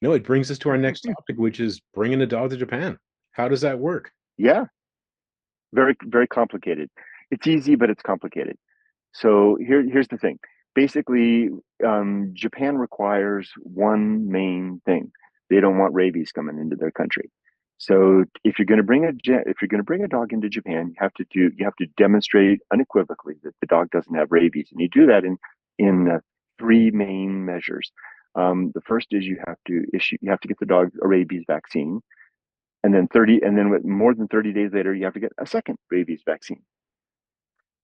No, it brings us to our next topic, which is bringing a dog to Japan. How does that work? Yeah, very, very complicated. It's easy, but it's complicated. So here's the thing. Basically, Japan requires one main thing. They don't want rabies coming into their country. So if you're going to bring a dog into Japan, you have to demonstrate unequivocally that the dog doesn't have rabies, and you do that in three main measures. The first is you have to get the dog a rabies vaccine, and then with more than 30 days later, you have to get a second rabies vaccine.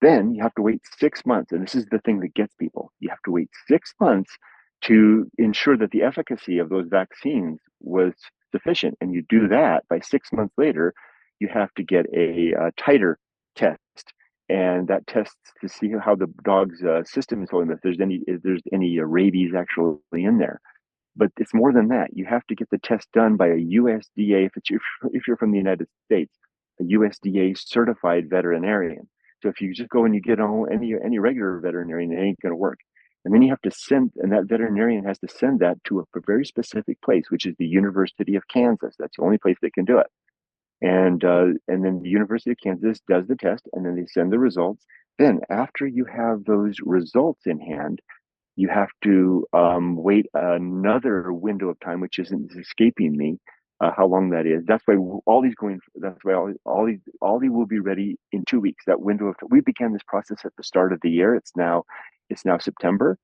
Then you have to wait 6 months. And this is the thing that gets people. You have to wait 6 months to ensure that the efficacy of those vaccines was sufficient. And you do that by 6 months later, you have to get a titer test. And that tests to see how the dog's system is holding, if there's any rabies actually in there. But it's more than that. You have to get the test done by a USDA, if you're from the United States, a USDA certified veterinarian. So if you just go and you get on any regular veterinarian, it ain't going to work. And then you have to send, and that veterinarian has to send that to a very specific place, which is the University of Kansas. That's the only place that can do it. And then the University of Kansas does the test, and then they send the results. Then after you have those results in hand, you have to wait another window of time, which isn't escaping me, how long that is. That's why all these going. That's why all these will be ready in 2 weeks. That window of we began this process at the start of the year. It's now September.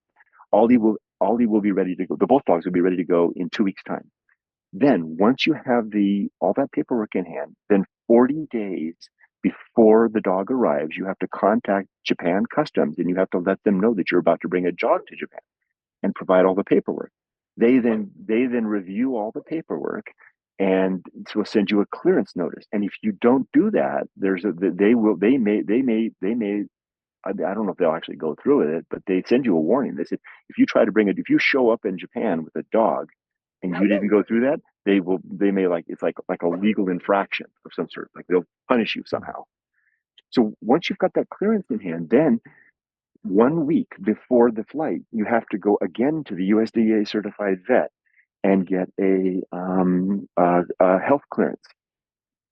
Aldi will be ready to go. The both dogs will be ready to go in 2 weeks' time. Then once you have the all that paperwork in hand, then 40 days before the dog arrives, you have to contact Japan Customs and you have to let them know that you're about to bring a dog to Japan and provide all the paperwork. They then review all the paperwork and will send you a clearance notice. And if you don't do that, they may I don't know if they'll actually go through with it, but they send you a warning. They said if you show up in Japan with a dog and you didn't go through that, they may it's like a legal infraction of some sort. Like they'll punish you somehow. So once you've got that clearance in hand, then 1 week before the flight, you have to go again to the USDA certified vet and get a health clearance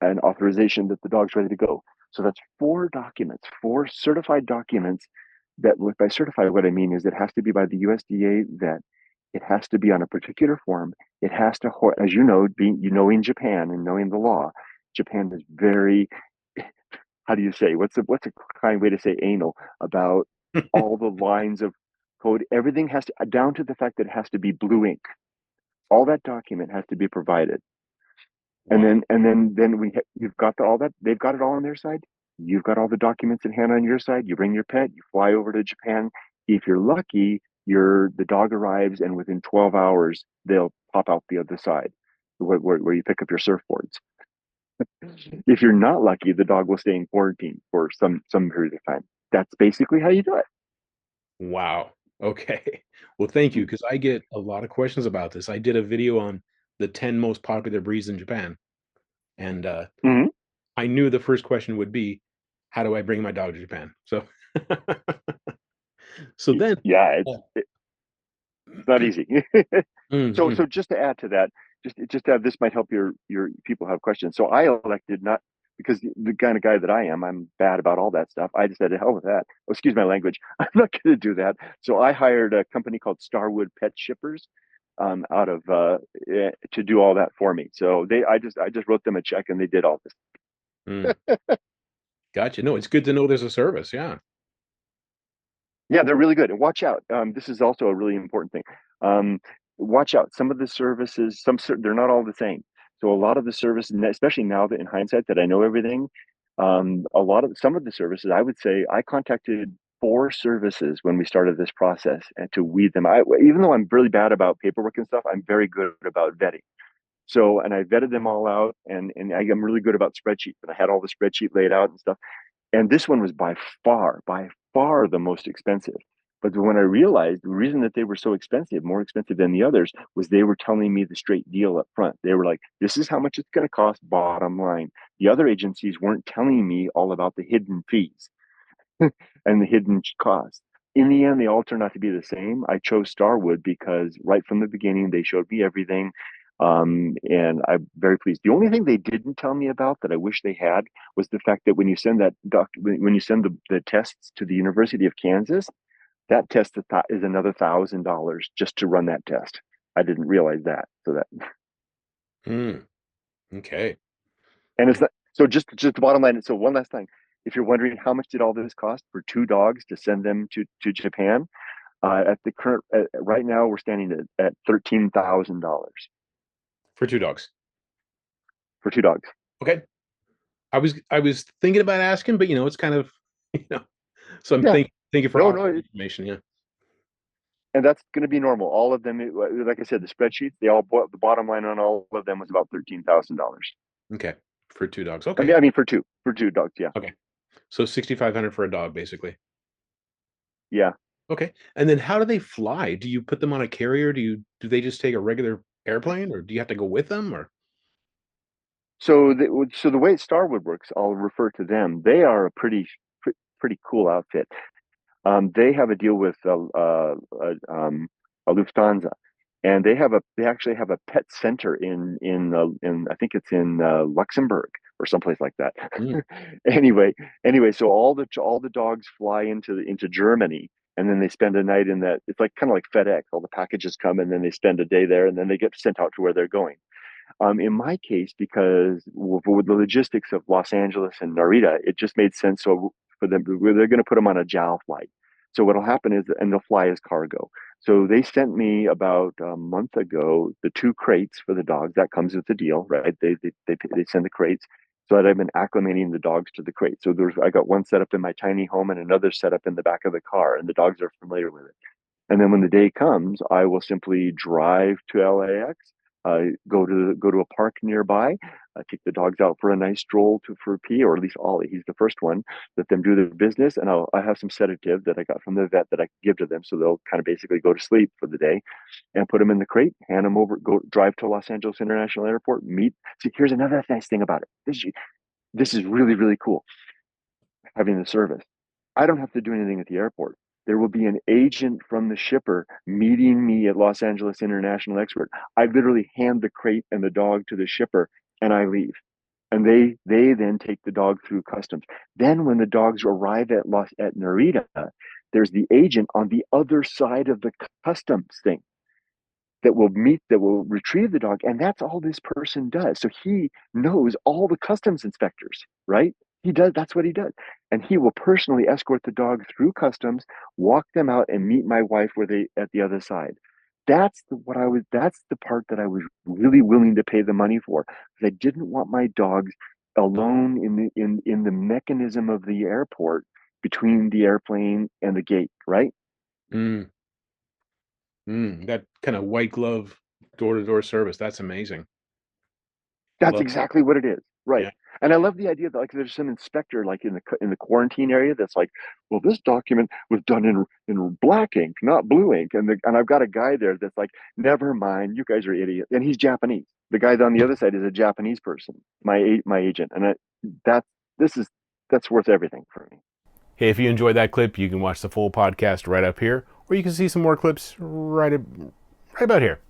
and authorization that the dog's ready to go. So that's four documents, four certified documents. By certified, what I mean is it has to be by the USDA vet. It has to be on a particular form. It has to, as you know, knowing Japan and knowing the law, Japan is very, how do you say, what's a kind way to say anal about all the lines of code? Everything has to, down to the fact that it has to be blue ink. All that document has to be provided. And Wow. then you've got all that. They've got it all on their side. You've got all the documents in hand on your side. You bring your pet. You fly over to Japan. If you're lucky, the dog arrives, and within 12 hours, they'll pop out the other side, where you pick up your surfboards. If you're not lucky, the dog will stay in quarantine for some period of time. That's basically how you do it. Wow. Okay. Well, thank you, because I get a lot of questions about this. I did a video on the 10 most popular breeds in Japan, and Mhm. I knew the first question would be, how do I bring my dog to Japan? So, so then, Yeah, uh, it's not easy. So mhm. so just to add to that, just to add, this might help your people have questions. So I elected not because the kind of guy that I am, I'm bad about all that stuff. I just said, to hell with that. Oh, excuse my language. I'm not going to do that. So I hired a company called Starwood Pet Shippers, out of to do all that for me. So I just wrote them a check and they did all this. Mm. Gotcha. No, it's good to know there's a service. Yeah. Yeah, they're really good. And watch out. This is also a really important thing. Um, Watch out. Some of the services, they're not all the same. So a lot of the services, especially now that in hindsight that I know everything, some of the services, I would say, I contacted four services when we started this process and to weed them. Even though I'm really bad about paperwork and stuff, I'm very good about vetting. So, and I vetted them all out, and I'm really good about spreadsheets. And I had all the spreadsheet laid out and stuff. And this one was by far the most expensive. But when I realized the reason that they were so expensive, more expensive than the others, was they were telling me the straight deal up front. They were like, this is how much it's going to cost, bottom line. The other agencies weren't telling me all about the hidden fees and the hidden costs. in the end, they all turned out to be the same. I chose Starwood because right from the beginning, they showed me everything. And I'm very pleased. The only thing they didn't tell me about that I wish they had was the fact that when you send when you send the tests to the University of Kansas, that test is another $1,000 just to run that test. I didn't realize that. So that, Mm, okay. and it's not, so just the bottom line. So one last thing, if you're wondering how much did all this cost for two dogs to send them to Japan, at the current right now we're standing at $13,000 For 2 dogs. for two dogs. Okay. I was thinking about asking, but, it's kind of, you know, so I'm Yeah, thinking for no, offering no, information, yeah. and that's going to be normal. All of them, like I said, the spreadsheets, they all the bottom line on all of them was about $13,000. Okay. For 2 dogs. I Okay. mean, for two dogs, yeah, Okay. So 6,500 for a dog, basically. yeah. Okay. And then how do they fly? Do you put them on a carrier? Do they just take a regular airplane, or do you have to go with them, or? So the way Starwood works, I'll refer to them. They are a pretty cool outfit. They have a deal with a Lufthansa, and they actually have a pet center in I think it's in Luxembourg or someplace like that. Mm, anyway, so all the dogs fly into Germany, and then they spend a night in that. It's like kind of like FedEx. All the packages come, and then they spend a day there, and then they get sent out to where they're going. In my case, because with the logistics of Los Angeles and Narita, it just made sense. So for them, they're going to put them on a JAL flight. So what'll happen is, and they'll fly as cargo. So they sent me about a month ago the two crates for the dogs. That comes with the deal, right? They send the crates. So that I've been acclimating the dogs to the crate. So I got one set up in my tiny home and another set up in the back of the car, and the dogs are familiar with it. And then when the day comes, I will simply drive to LAX, go to a park nearby, take the dogs out for a nice stroll for a pee, or at least Ollie, he's the first one. Let them do their business, and I have some sedative that I got from the vet that I can give to them, so they'll kind of basically go to sleep for the day, and put them in the crate, hand them over, go drive to Los Angeles International Airport, meet. See, here's another nice thing about it. This is really really cool having the service. I don't have to do anything at the airport. There will be an agent from the shipper meeting me at Los Angeles International Export. I literally hand the crate and the dog to the shipper, and I leave. And they then take the dog through customs. Then when the dogs arrive at Narita, there's the agent on the other side of the customs thing that will retrieve the dog, and that's all this person does. So he knows all the customs inspectors, right? That's what he does. And he will personally escort the dog through customs, walk them out, and meet my wife where they at the other side. That's the part that I was really willing to pay the money for, because I didn't want my dogs alone in the mechanism of the airport between the airplane and the gate, right? mm, that kinda white glove door-to-door service, that's amazing. That's Love exactly what it is. Right. Yeah. And I love the idea that like there's some inspector like in the quarantine area that's like, well, this document was done in black ink, not blue ink. And I've got a guy there that's like, never mind, you guys are idiots. And he's Japanese. The guy on the other side is a Japanese person, my agent. And that this is that's worth everything for me. Hey, if you enjoyed that clip, you can watch the full podcast right up here, or you can see some more clips right about here.